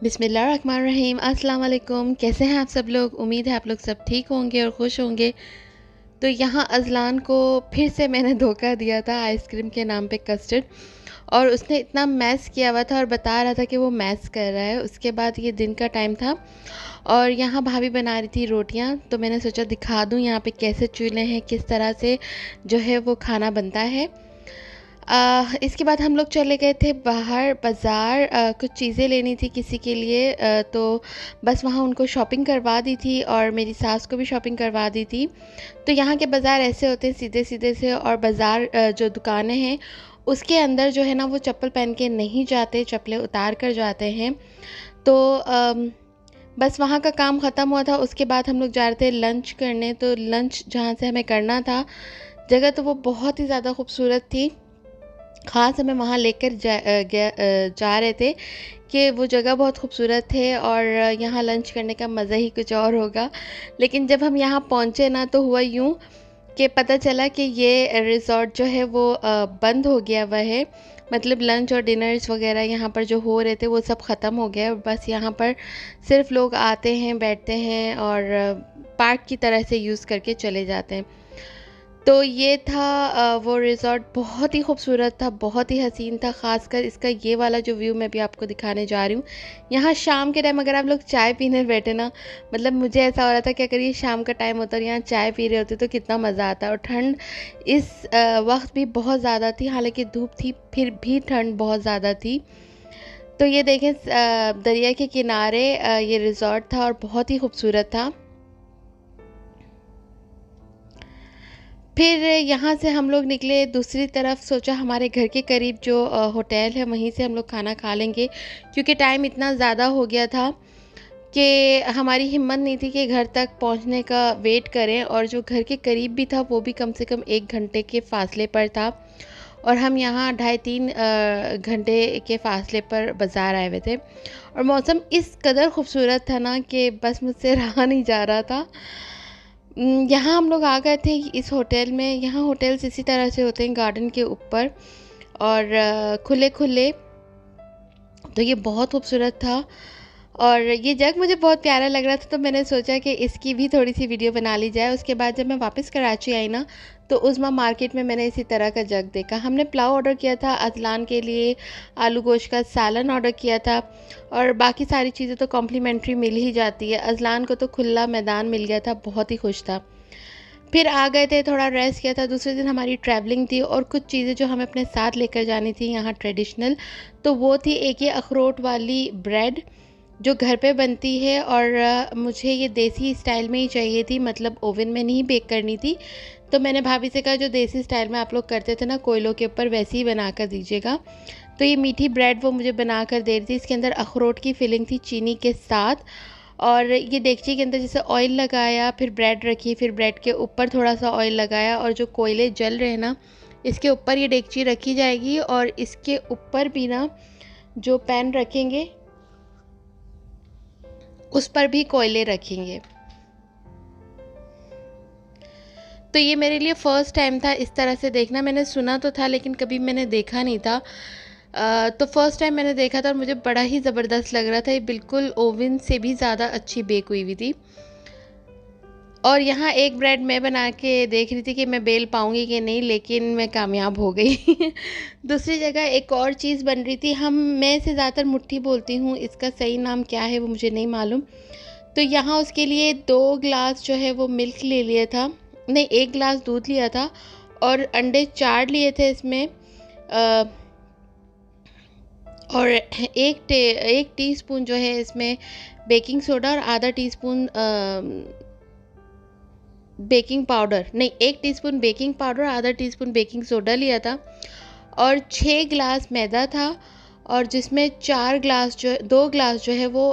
बिस्मिल्लाहिर्रहमानिर्रहीम। अस्सलाम वालेकुम। कैसे हैं आप सब लोग? उम्मीद है आप लोग सब ठीक होंगे और खुश होंगे। तो यहाँ अज़लान को फिर से मैंने धोखा दिया था आइसक्रीम के नाम पे कस्टर्ड, और उसने इतना मैस किया हुआ था और बता रहा था कि वो मैस कर रहा है। उसके बाद ये दिन का टाइम था और यहाँ भाभी बना रही थी रोटियाँ, तो मैंने सोचा दिखा दूँ यहाँ पे कैसे चूल्हे हैं, किस तरह से जो है वो खाना बनता है। इसके बाद हम लोग चले गए थे बाहर बाज़ार, कुछ चीज़ें लेनी थी किसी के लिए, तो बस वहाँ उनको शॉपिंग करवा दी थी और मेरी सास को भी शॉपिंग करवा दी थी। तो यहाँ के बाज़ार ऐसे होते हैं सीधे सीधे से, और बाज़ार जो दुकानें हैं उसके अंदर जो है ना वो चप्पल पहन के नहीं जाते, चप्पलें उतार कर जाते हैं। तो बस वहाँ का काम ख़त्म हुआ था। उसके बाद हम लोग जा रहे थे लंच करने। तो लंच जहाँ से हमें करना था, जगह तो वो बहुत ही ज़्यादा खूबसूरत थी। ख़ास हमें वहाँ लेकर जा रहे थे कि वो जगह बहुत खूबसूरत है और यहाँ लंच करने का मज़ा ही कुछ और होगा। लेकिन जब हम यहाँ पहुँचे ना, तो हुआ यूँ कि पता चला कि ये रिज़ॉर्ट जो है वो बंद हो गया हुआ है। मतलब लंच और डिनर्स वगैरह यहाँ पर जो हो रहे थे वो सब ख़त्म हो गया। बस यहाँ पर सिर्फ़ लोग आते हैं, बैठते हैं और पार्क की तरह से यूज़ करके चले जाते हैं। तो ये था वो रिज़ॉर्ट। बहुत ही खूबसूरत था, बहुत ही हसीन था। ख़ासकर इसका ये वाला जो व्यू मैं भी आपको दिखाने जा रही हूँ। यहाँ शाम के टाइम अगर आप लोग चाय पीने बैठे ना, मतलब मुझे ऐसा हो रहा था कि अगर ये शाम का टाइम होता और यहाँ चाय पी रहे होते तो कितना मज़ा आता। और ठंड इस वक्त भी बहुत ज़्यादा थी, हालांकि धूप थी फिर भी ठंड बहुत ज़्यादा थी। तो ये देखें, दरिया के किनारे ये रिज़ॉर्ट था और बहुत ही खूबसूरत था। फिर यहाँ से हम लोग निकले दूसरी तरफ। सोचा हमारे घर के करीब जो होटल है वहीं से हम लोग खाना खा लेंगे, क्योंकि टाइम इतना ज़्यादा हो गया था कि हमारी हिम्मत नहीं थी कि घर तक पहुँचने का वेट करें। और जो घर के करीब भी था वो भी कम से कम 1 घंटे के फासले पर था, और हम यहाँ 2.5-3 घंटे के फासले पर बाज़ार आए हुए थे। और मौसम इस कदर खूबसूरत था ना कि बस मुझसे रहा नहीं जा रहा था। यहाँ हम लोग आ गए थे इस होटल में। यहाँ होटल्स इसी तरह से होते हैं, गार्डन के ऊपर और खुले खुले। तो ये बहुत खूबसूरत था और ये जग मुझे बहुत प्यारा लग रहा था, तो मैंने सोचा कि इसकी भी थोड़ी सी वीडियो बना ली जाए। उसके बाद जब मैं वापस कराची आई ना, तो उज़्मा मार्केट में मैंने इसी तरह का जग देखा। हमने पुलाव ऑर्डर किया था अज़लान के लिए, आलू गोश्त का सालन ऑर्डर किया था, और बाकी सारी चीज़ें तो कॉम्प्लीमेंट्री मिल ही जाती है। अज़लान को तो खुला मैदान मिल गया था, बहुत ही खुश था। फिर आ गए थे, थोड़ा रेस्ट किया था। दूसरे दिन हमारी ट्रैवलिंग थी और कुछ चीज़ें जो हमें अपने साथ लेकर जानी थी यहाँ ट्रेडिशनल, तो वो थी एक ये अखरोट वाली ब्रेड जो घर पे बनती है, और मुझे ये देसी स्टाइल में ही चाहिए थी, मतलब ओवन में नहीं बेक करनी थी। तो मैंने भाभी से कहा जो देसी स्टाइल में आप लोग करते थे ना कोयलों के ऊपर, वैसे ही बना कर दीजिएगा। तो ये मीठी ब्रेड वो मुझे बना कर दे रही थी। इसके अंदर अखरोट की फिलिंग थी चीनी के साथ, और ये देगची के अंदर जैसे ऑयल लगाया, फिर ब्रेड रखी, फिर ब्रेड के ऊपर थोड़ा सा ऑयल लगाया, और जो कोयले जल रहे हैं ना इसके ऊपर ये देगची रखी जाएगी, और इसके ऊपर भी ना जो पैन रखेंगे उस पर भी कोयले रखेंगे। तो ये मेरे लिए फ़र्स्ट टाइम था इस तरह से देखना। मैंने सुना तो था लेकिन कभी मैंने देखा नहीं था। तो फर्स्ट टाइम मैंने देखा था और मुझे बड़ा ही ज़बरदस्त लग रहा था। ये बिल्कुल ओवन से भी ज़्यादा अच्छी बेक हुई हुई थी। और यहाँ एक ब्रेड मैं बना के देख रही थी कि मैं बेल पाऊँगी कि नहीं, लेकिन मैं कामयाब हो गई। दूसरी जगह एक और चीज़ बन रही थी। मैं इसे ज़्यादातर मुट्ठी बोलती हूँ, इसका सही नाम क्या है वो मुझे नहीं मालूम। तो यहाँ उसके लिए 2 ग्लास जो है वो मिल्क ले लिया था, नहीं 1 ग्लास दूध लिया था, और अंडे 4 लिए थे इसमें, और एक टीस्पून जो है इसमें बेकिंग सोडा, और आधा टीस्पून बेकिंग पाउडर, नहीं 1 टीस्पून बेकिंग पाउडर, आधा टीस्पून बेकिंग सोडा लिया था, और 6 ग्लास मैदा था, और जिसमें 2 ग्लास जो है वो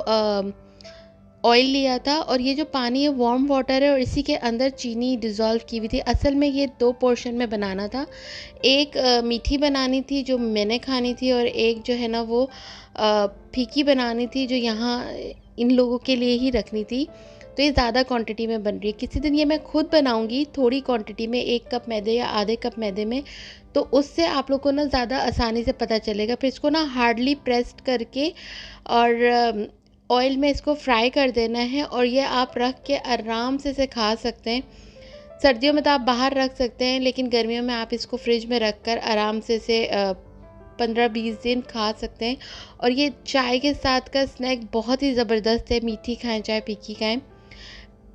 ऑयल लिया था। और ये जो पानी है वार्म वाटर है, और इसी के अंदर चीनी डिज़ोल्व की हुई थी। असल में ये 2 पोर्शन में बनाना था। एक मीठी बनानी थी जो मैंने खानी थी, और एक जो है ना वो फीकी बनानी थी जो यहाँ इन लोगों के लिए ही रखनी थी। तो ये ज़्यादा क्वांटिटी में बन रही है। किसी दिन ये मैं खुद बनाऊँगी थोड़ी क्वांटिटी में, 1 कप मैदे या आधे कप मैदे में, तो उससे आप लोग को ना ज़्यादा आसानी से पता चलेगा। फिर इसको ना हार्डली प्रेस्ड करके और ऑयल में इसको फ्राई कर देना है, और ये आप रख के आराम से इसे खा सकते हैं। सर्दियों में तो आप बाहर रख सकते हैं, लेकिन गर्मियों में आप इसको फ्रिज में रख कर आराम से इसे 15-20 दिन खा सकते हैं। और ये चाय के साथ का स्नैक बहुत ही ज़बरदस्त है, मीठी खाएं चाहे फीकी खाएं।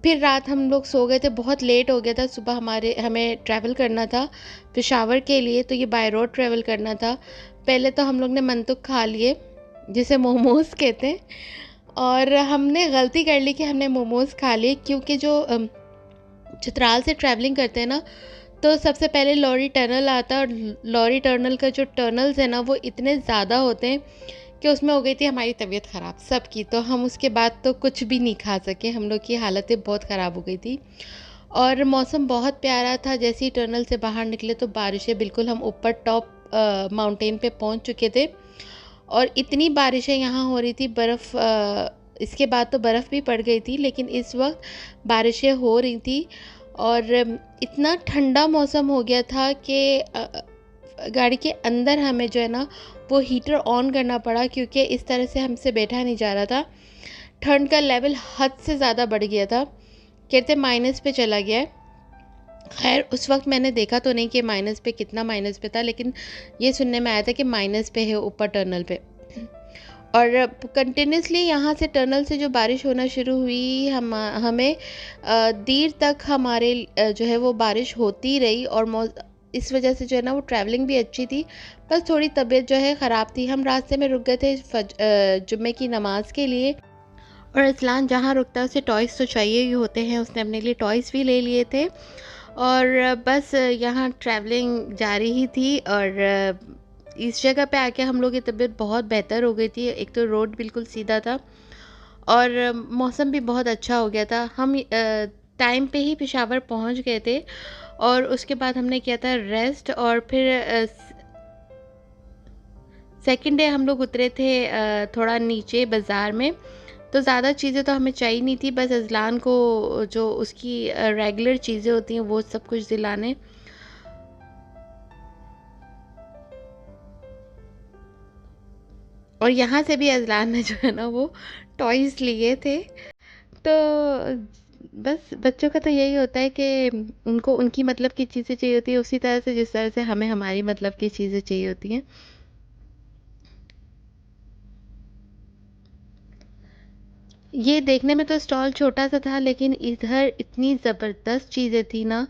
फिर रात हम लोग सो गए थे, बहुत लेट हो गया था, सुबह हमें ट्रैवल करना था पेशावर के लिए, तो ये बाय रोड ट्रैवल करना था। पहले तो हम लोग ने मंतुक खा लिए, जिसे मोमोज़ कहते हैं, और हमने गलती कर ली कि हमने मोमोज़ खा लिए, क्योंकि जो चित्राल से ट्रैवलिंग करते हैं ना, तो सबसे पहले लॉरी टनल आता है, और लॉरी टनल का जो टनल्स है ना वो इतने ज़्यादा होते हैं कि उसमें हो गई थी हमारी तबीयत ख़राब सबकी। तो हम उसके बाद तो कुछ भी नहीं खा सके, हम लोग की हालतें बहुत ख़राब हो गई थी। और मौसम बहुत प्यारा था, जैसे ही टनल से बाहर निकले तो बारिशें, बिल्कुल हम ऊपर टॉप माउंटेन पे पहुंच चुके थे, और इतनी बारिशें यहाँ हो रही थी, बर्फ़ इसके बाद तो बर्फ़ भी पड़ गई थी, लेकिन इस वक्त बारिशें हो रही थी। और इतना ठंडा मौसम हो गया था कि गाड़ी के अंदर हमें जो है ना वो हीटर ऑन करना पड़ा, क्योंकि इस तरह से हमसे बैठा नहीं जा रहा था। ठंड का लेवल हद से ज़्यादा बढ़ गया था, कहते माइनस पे चला गया है। खैर उस वक्त मैंने देखा तो नहीं कि माइनस पे कितना माइनस पे था, लेकिन ये सुनने में आया था कि माइनस पे है ऊपर टनल पे। और कंटिन्यूसली यहाँ से टनल से जो बारिश होना शुरू हुई, हमें देर तक हमारे जो है वो बारिश होती रही, और इस वजह से जो है ना वो ट्रैवलिंग भी अच्छी थी, बस थोड़ी तबीयत जो है ख़राब थी। हम रास्ते में रुक गए थे जुम्मे की नमाज़ के लिए, और इस्लान जहाँ रुकता है उसे टॉयज़ तो चाहिए ही होते हैं, उसने अपने लिए टॉयज़ भी ले लिए थे। और बस यहाँ ट्रैवलिंग जारी ही थी, और इस जगह पे आके हम लोग की तबीयत बहुत बेहतर हो गई थी। एक तो रोड बिल्कुल सीधा था, और मौसम भी बहुत अच्छा हो गया था। हम टाइम पे ही पेशावर पहुंच गए थे, और उसके बाद हमने किया था रेस्ट, और फिर सेकंड डे हम लोग उतरे थे थोड़ा नीचे बाज़ार में। तो ज़्यादा चीज़ें तो हमें चाहिए नहीं थी, बस अज़लान को जो उसकी रेगुलर चीज़ें होती हैं वो सब कुछ दिलाने। और यहाँ से भी अज़लान ने जो है ना वो टॉयज़ लिए थे। तो बस बच्चों का तो यही होता है कि उनको उनकी मतलब की चीज़ें चाहिए होती है, उसी तरह से जिस तरह से हमें हमारी मतलब की चीज़ें चाहिए होती हैं। ये देखने में तो स्टॉल छोटा सा था, लेकिन इधर इतनी ज़बरदस्त चीज़ें थी ना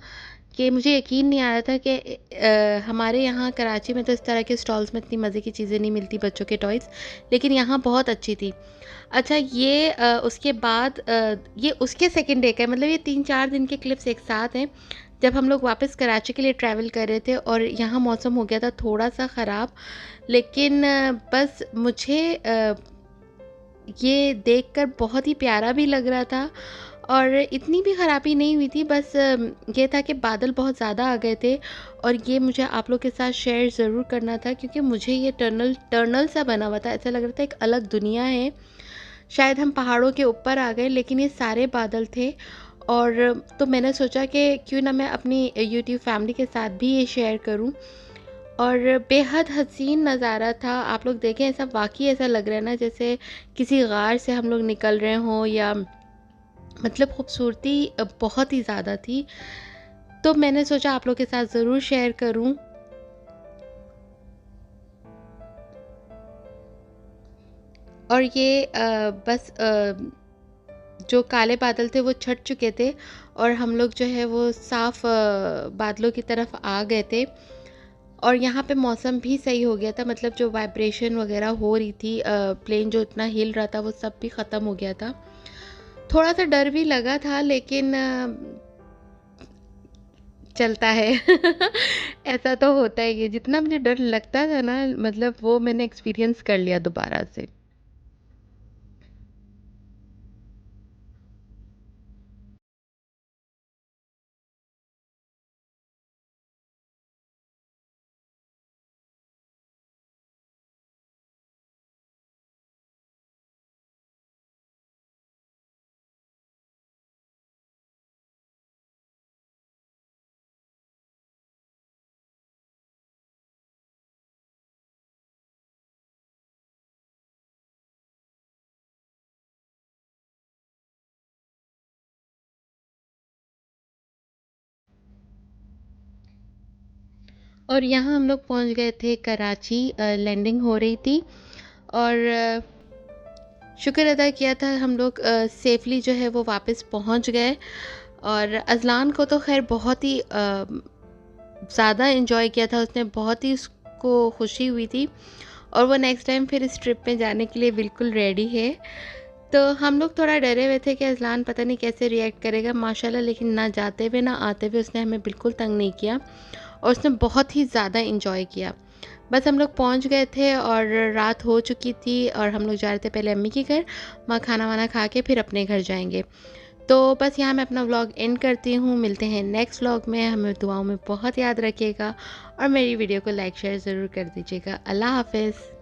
कि मुझे यकीन नहीं आ रहा था कि हमारे यहाँ कराची में तो इस तरह के स्टॉल्स में इतनी मज़े की चीज़ें नहीं मिलती बच्चों के टॉयज़, लेकिन यहाँ बहुत अच्छी थी। अच्छा, ये उसके बाद ये उसके सेकंड डे का है, मतलब ये 3-4 दिन के क्लिप्स एक साथ हैं। जब हम लोग वापस कराची के लिए ट्रैवल कर रहे थे, और यहाँ मौसम हो गया था थोड़ा-सा ख़राब, लेकिन बस मुझे ये देखकर बहुत ही प्यारा भी लग रहा था, और इतनी भी ख़राबी नहीं हुई थी। बस ये था कि बादल बहुत ज़्यादा आ गए थे, और ये मुझे आप लोग के साथ शेयर ज़रूर करना था, क्योंकि मुझे ये टनल टनल सा बना हुआ था, ऐसा लग रहा था एक अलग दुनिया है। शायद हम पहाड़ों के ऊपर आ गए, लेकिन ये सारे बादल थे। और तो मैंने सोचा कि क्यों ना मैं अपनी यूट्यूब फैमिली के साथ भी ये शेयर करूं। और बेहद हसीन नज़ारा था, आप लोग देखें, ऐसा वाकई ऐसा लग रहा है ना जैसे किसी गार से हम लोग निकल रहे हों, या मतलब खूबसूरती बहुत ही ज़्यादा थी। तो मैंने सोचा आप लोग के साथ ज़रूर शेयर करूं। और ये बस जो काले बादल थे वो छट चुके थे, और हम लोग जो है वो साफ़ बादलों की तरफ आ गए थे। और यहाँ पे मौसम भी सही हो गया था, मतलब जो वाइब्रेशन वगैरह हो रही थी, प्लेन जो इतना हिल रहा था वो सब भी ख़त्म हो गया था। थोड़ा सा डर भी लगा था, लेकिन चलता है। ऐसा तो होता ही है, जितना मुझे डर लगता था ना, मतलब वो मैंने एक्सपीरियंस कर लिया दोबारा से। और यहाँ हम लोग पहुँच गए थे कराची, लैंडिंग हो रही थी और शुक्र अदा किया था हम लोग सेफ़ली जो है वो वापस पहुँच गए। और अज़लान को तो ख़ैर बहुत ही ज़्यादा एन्जॉय किया था उसने, बहुत ही उसको खुशी हुई थी और वो नेक्स्ट टाइम फिर इस ट्रिप में जाने के लिए बिल्कुल रेडी है। तो हम लोग थोड़ा डरे हुए थे कि अज़लान पता नहीं कैसे रिएक्ट करेगा, माशाल्लाह लेकिन ना जाते हुए ना आते हुए उसने हमें बिल्कुल तंग नहीं किया और उसने बहुत ही ज़्यादा एंजॉय किया। बस हम लोग पहुंच गए थे और रात हो चुकी थी और हम लोग जा रहे थे पहले अम्मी के घर, वहाँ खाना वाना खा के फिर अपने घर जाएंगे। तो बस यहाँ मैं अपना व्लॉग एंड करती हूँ, मिलते हैं नेक्स्ट व्लॉग में। हमें दुआओं में बहुत याद रखिएगा और मेरी वीडियो को लाइक शेयर ज़रूर कर दीजिएगा। अल्लाह हाफ़िज़।